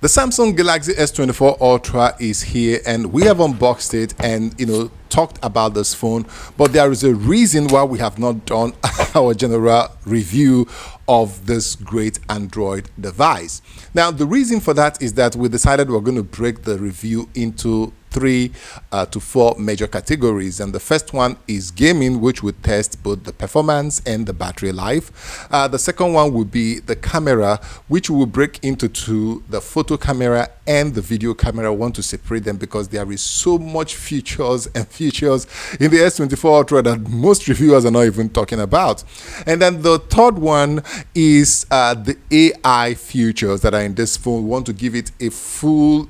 The Samsung Galaxy S24 Ultra is here, and we have unboxed it and talked about this phone, but there is a reason why we have not done our general review of this great Android device. Now, the reason for that is that we decided we're going to break the review into 3 to 4 major categories, and the first one is gaming, which would test both the performance and the battery life. The second one would be the camera, which will break into 2: the photo camera and the video camera. I want to separate them because there is so much features in the S24 Ultra that most reviewers are not even talking about. And then the third one is the AI features that are in this phone. We want to give it a full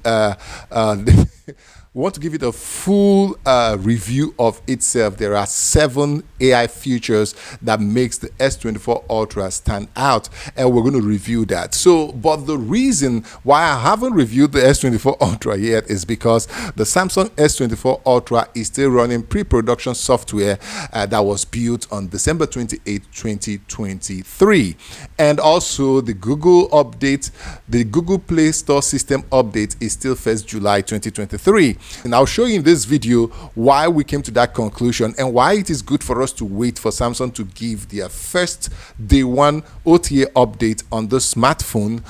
review of itself. There are 7 AI features that makes the S24 Ultra stand out, and we're going to review that. But the reason why I haven't reviewed the S24 Ultra yet is because the Samsung S24 Ultra is still running pre-production software that was built on December 28, 2023. And also the Google update, the Google Play Store system update is still 1st July 2023. And I'll show you in this video why we came to that conclusion and why it is good for us to wait for Samsung to give their first day one OTA update on the smartphone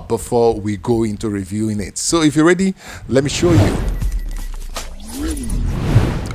before we go into reviewing it. So if you're ready, let me show you.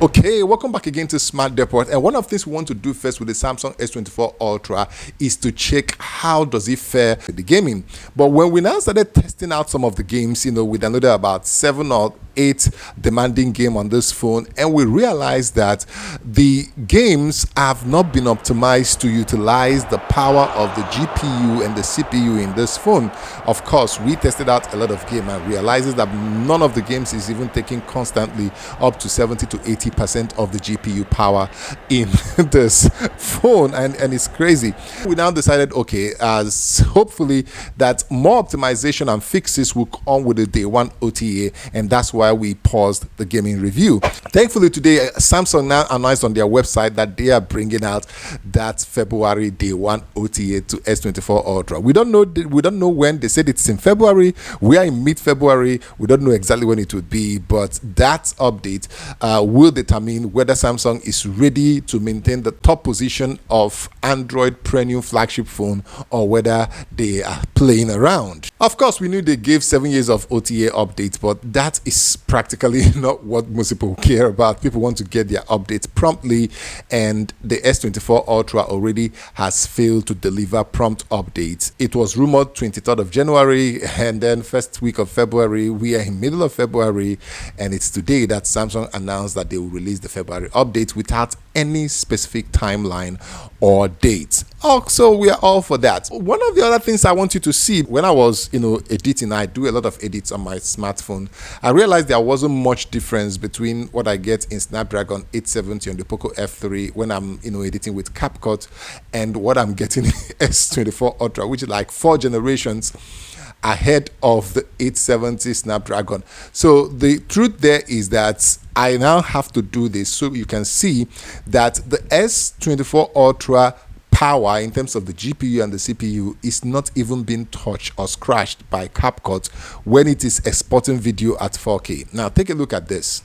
Okay, welcome back again to Smart Depot. And one of the things we want to do first with the Samsung S24 Ultra is to check how does it fare with the gaming. But when we now started testing out some of the games, we downloaded about 7 or 8 demanding game on this phone, and we realized that the games have not been optimized to utilize the power of the GPU and the CPU in this phone. Of course, we tested out a lot of games and realizes that none of the games is even taking constantly up to 70 to 80% of the GPU power in this phone, and it's crazy. We now decided, okay, as hopefully that more optimization and fixes will come with the day one OTA, and that's why we paused the gaming review. Thankfully today, Samsung now announced on their website that they are bringing out that February day one OTA to S24 Ultra. We don't know when. They said it's in February. We are in mid-February. We don't know exactly when it would be, but that update will determine whether Samsung is ready to maintain the top position of Android premium flagship phone or whether they are playing around. Of course, we knew they gave 7 years of OTA updates, but that is practically not what most people care about. People want to get their updates promptly, and the S24 Ultra already has failed to deliver prompt updates. It was rumored 23rd of January, and then first week of February. We are in middle of February, and it's today that Samsung announced that they will release the February update without any specific timeline or date. So we are all for that. One of the other things I want you to see, when I was editing, I do a lot of edits on my smartphone. I realized there wasn't much difference between what I get in Snapdragon 870 on the Poco F3 when I'm editing with CapCut and what I'm getting in S24 Ultra, which is like 4 generations ahead of the 870 Snapdragon. So the truth there is that I now have to do this so you can see that the S24 Ultra power in terms of the GPU and the CPU is not even being touched or scratched by CapCut when it is exporting video at 4K. Now take a look at this.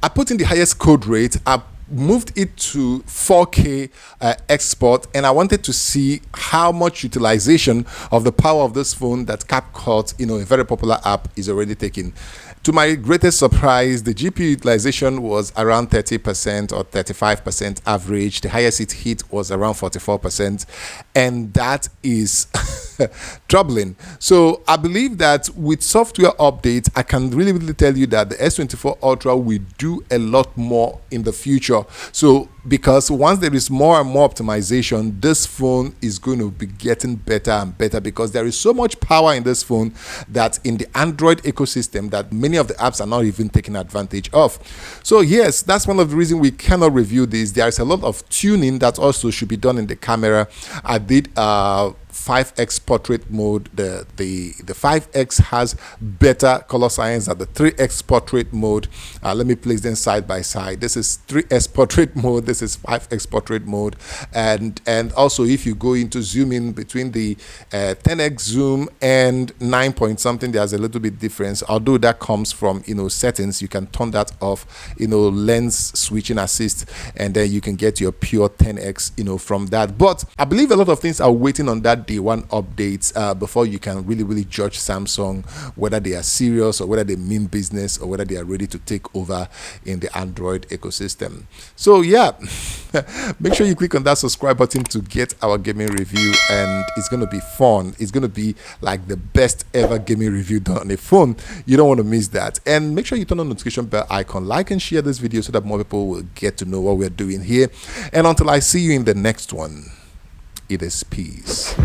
I put in the highest code rate. I moved it to 4K export, and I wanted to see how much utilization of the power of this phone that CapCut, a very popular app, is already taking. To my greatest surprise, the GPU utilization was around 30% or 35% average. The highest it hit was around 44%, and that is troubling. So I believe that with software updates, I can really tell you that the S24 Ultra will do a lot more in the future. So because once there is more and more optimization, this phone is going to be getting better and better because there is so much power in this phone that in the Android ecosystem that many of the apps are not even taking advantage of. So yes, that's one of the reasons we cannot review this. There is a lot of tuning that also should be done in the camera. I did 5x portrait mode. The 5x has better color science than the 3x portrait mode. Let me place them side by side. This is 3x portrait mode, this is 5x portrait mode. And also, if you go into zooming between the 10x zoom and 9 point something, there's a little bit difference, although that comes from, you know, settings. You can turn that off, you know, lens switching assist, and then you can get your pure 10x, you know, from that. But I believe a lot of things are waiting on that day one updates before you can really judge Samsung, whether they are serious or whether they mean business or whether they are ready to take over in the Android ecosystem. So yeah, make sure you click on that subscribe button to get our gaming review, and it's going to be fun. It's going to be like the best ever gaming review done on a phone. You don't want to miss that. And make sure you turn on the notification bell icon, like and share this video so that more people will get to know what we're doing here. And until I see you in the next one, it is peace.